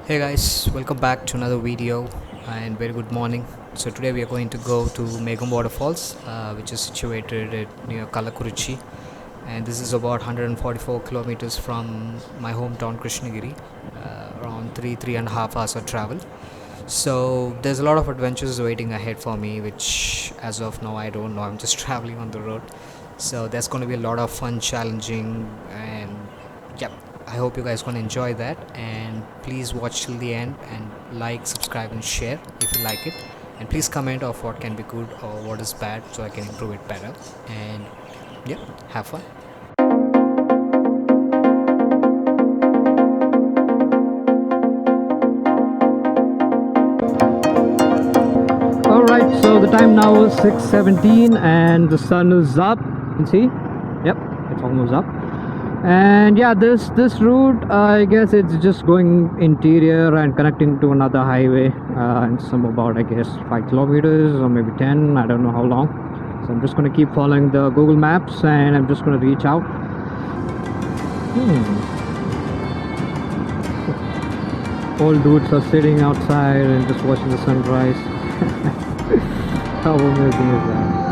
Hey guys, welcome back to another video and very good morning. So today we are going to go to Megam Waterfalls, which is situated near Kallakurichi, and this is about 144 kilometers from my hometown Krishnagiri, around three and a half hours of travel. So there's a lot of adventures waiting ahead for me, which as of now I don't know. I'm just traveling on the road, so there's going to be a lot of fun, challenging, and yeah, I hope you guys gonna enjoy that, and please watch till the end and like, subscribe and share if you like it, and please comment of what can be good or what is bad so I can improve it better. And yeah, have fun. Alright, so the time now is 6:17 and the sun is up. You can see, yep, it's almost up. And yeah, this route, I guess it's just going interior and connecting to another highway, and some about, I guess, 5 kilometers or maybe 10, I don't know how long. So I'm just going to keep following the Google Maps and I'm just going to reach out. All dudes are sitting outside and just watching the sunrise. How amazing is that?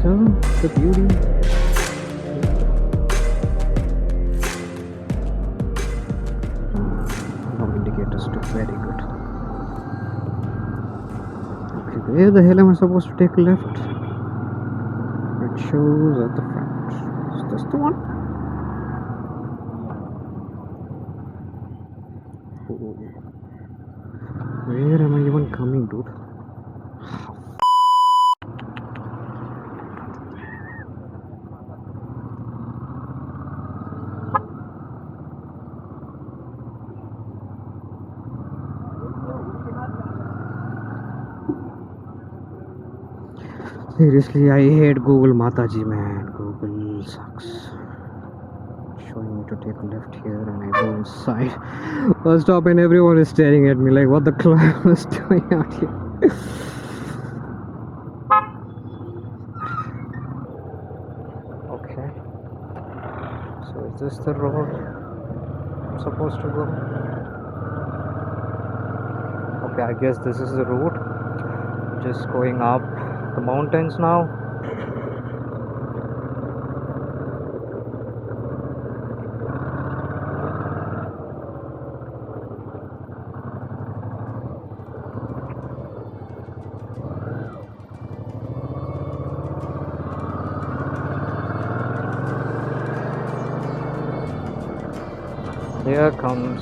So the beauty. No indicators too. Very good. Okay, where the hell am I supposed to take a left? It shows at the front. Is this the one? Oh. Where am I even coming, dude? Seriously, I hate Google Mataji, man. Google sucks. Showing me to take a left here and I go inside. First stop and everyone is staring at me like, what the clown is doing out here? Okay. So is this the road I'm supposed to go? Okay, I guess this is the route. Just going up the mountains now. Here comes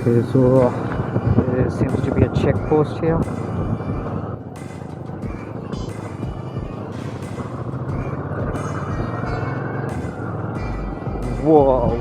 okay, so there seems to be a check post here. Whoa.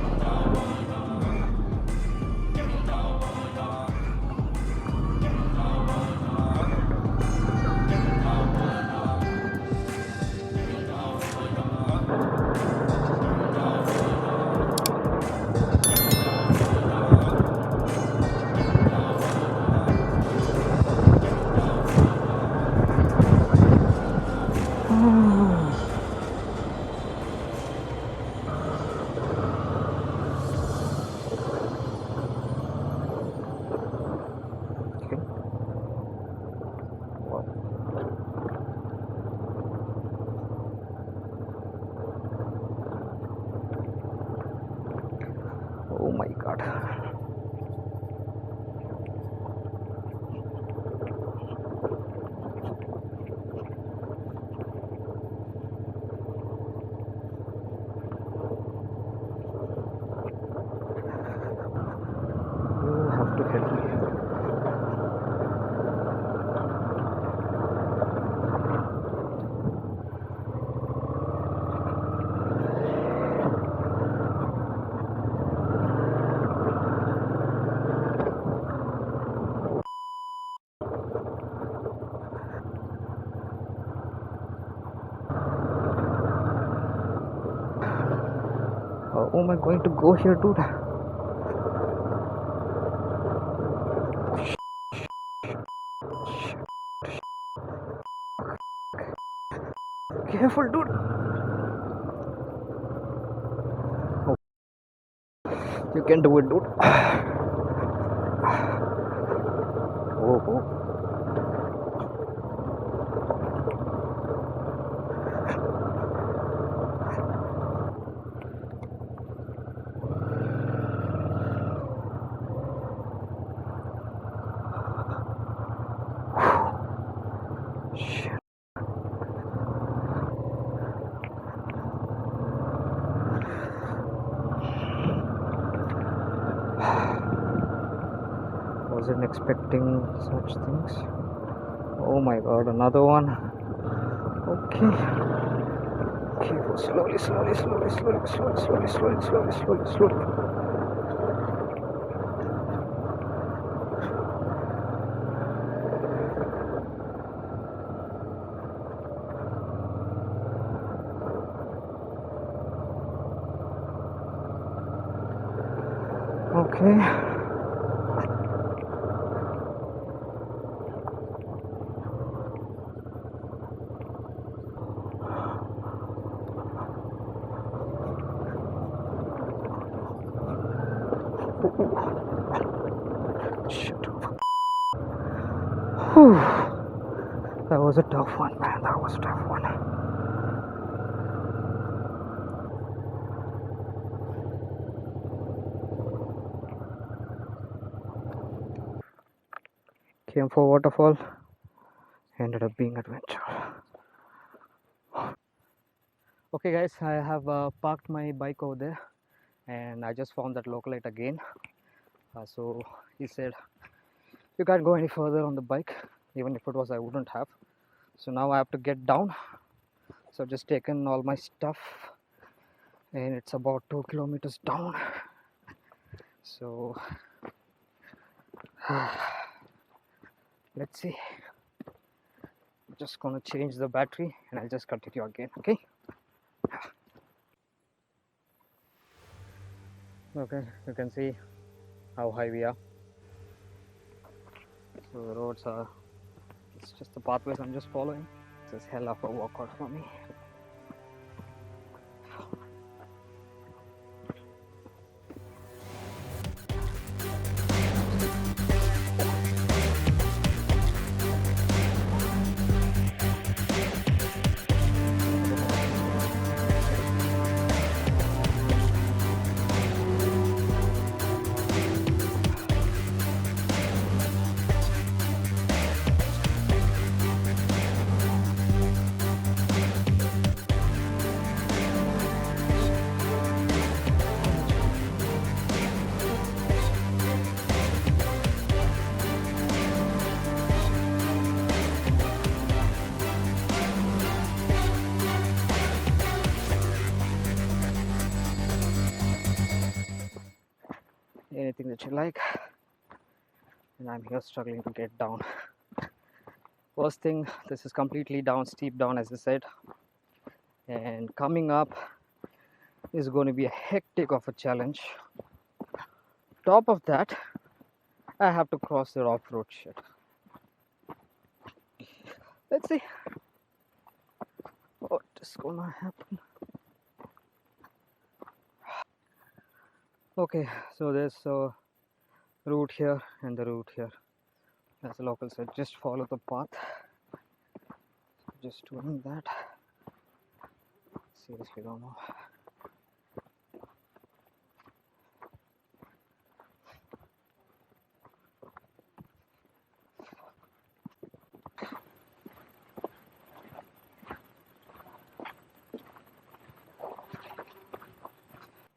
Oh my god. You have to help me. How am I going to go here, dude? careful, dude. Oh, you can do it, dude. Oh, oh. Shit. Wasn't expecting such things. Oh my god, another one. Okay. Okay, go slowly, slowly, slowly, slowly, slowly, slowly, slowly, slowly, slowly, slowly. Okay. Shit. Whew. That was a tough one, man. That was a tough one. Came for waterfall, ended up being adventure. Okay guys, I have parked my bike over there and I just found that localite again. So he said you can't go any further on the bike, even if it was I wouldn't have. So now I have to get down. So I've just taken all my stuff and it's about 2 kilometers down. So let's see. I'm just gonna change the battery and I'll just continue again. Okay. Okay, you can see how high we are. So the roads are, it's just the pathways I'm just following. This is hell of a workout for me. Anything that you like, and I'm here struggling to get down. First thing, this is completely down, steep down as I said, and coming up is going to be a hectic of a challenge. Top of that, I have to cross the off-road shit. Let's see what is gonna happen. Okay, so there's a route here and the route here. As the local said, just follow the path. Just doing that. Seriously don't know.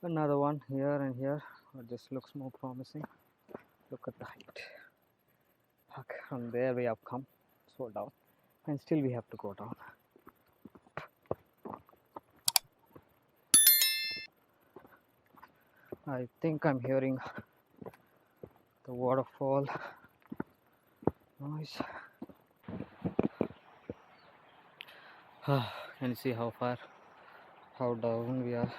Another one here and here. This looks more promising. Look at the height. Okay, from there we have come so down, and still we have to go down. I think I'm hearing the waterfall noise. Can you see how far, how down we are?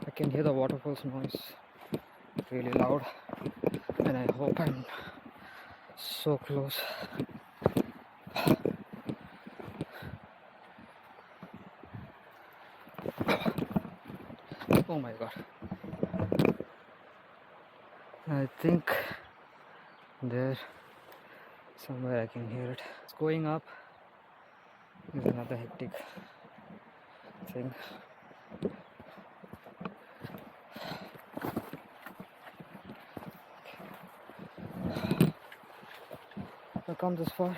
I can hear the waterfall's noise really loud, and I hope I'm so close. Oh my god. I think there somewhere I can hear it. It's going up. There's another hectic thing. I've come this far.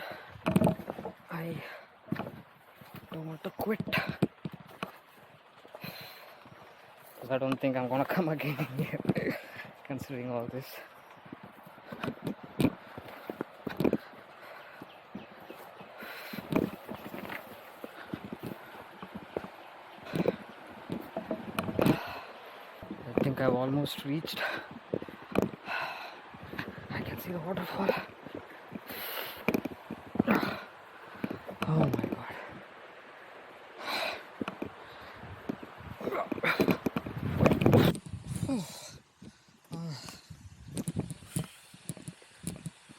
I don't want to quit, because I don't think I'm gonna come again here considering all this. I think I've almost reached. I can see the waterfall. Oh my god.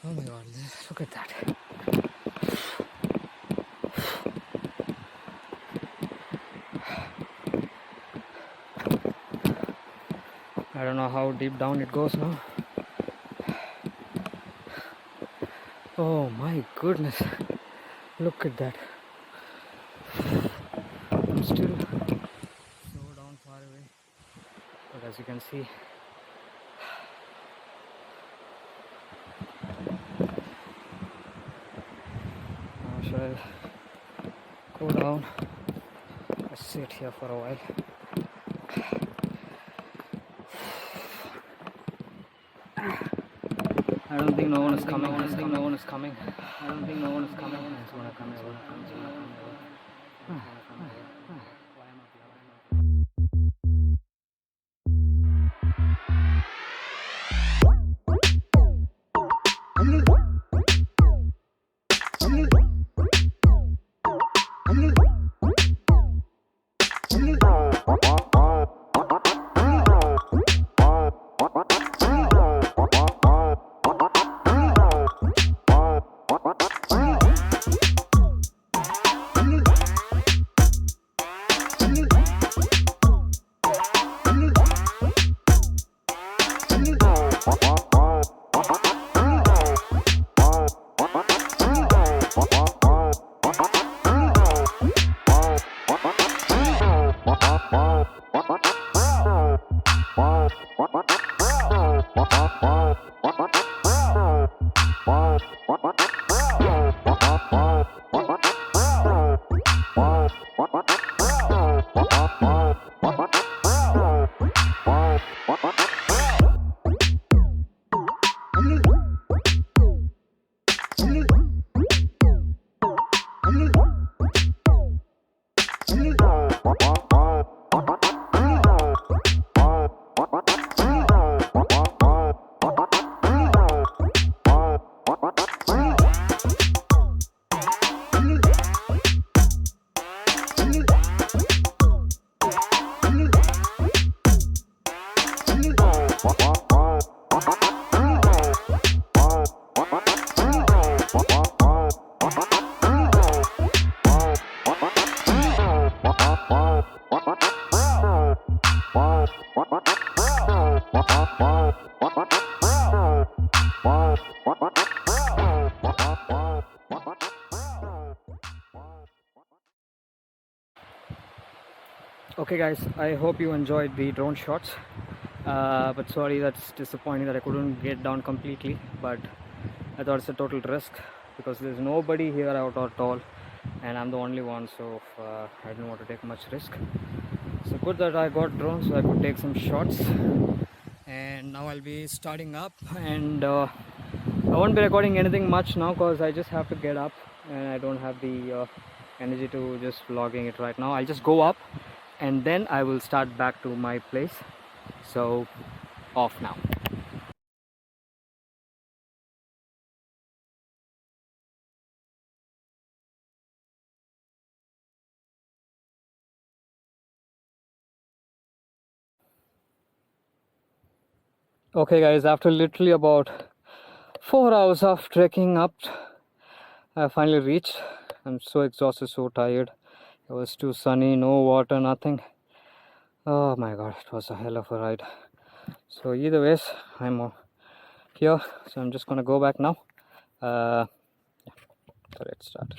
Oh my god, look at that. I don't know how deep down it goes now. Oh my goodness, look at that. I'm still so down far away, but as you can see, now shall I go down, just sit here for a while. I don't think no one is coming. I don't think no one is coming. I don't think no one is coming. It's gonna come. It's gonna come. It's gonna come. Why am I Okay guys, I hope you enjoyed the drone shots, but sorry, that's disappointing that I couldn't get down completely, but I thought it's a total risk because there's nobody here out at all and I'm the only one, so I didn't want to take much risk. So good that I got drone so I could take some shots. And now I'll be starting up, and I won't be recording anything much now because I just have to get up and I don't have the energy to just vlogging it right now. I'll just go up and then I will start back to my place. So off now. Okay guys, after literally about 4 hours of trekking up, I finally reached. I'm so exhausted, so tired. It was too sunny, no water, nothing. Oh my god, it was a hell of a ride. So either ways, I'm here, so I'm just gonna go back now. So let's start.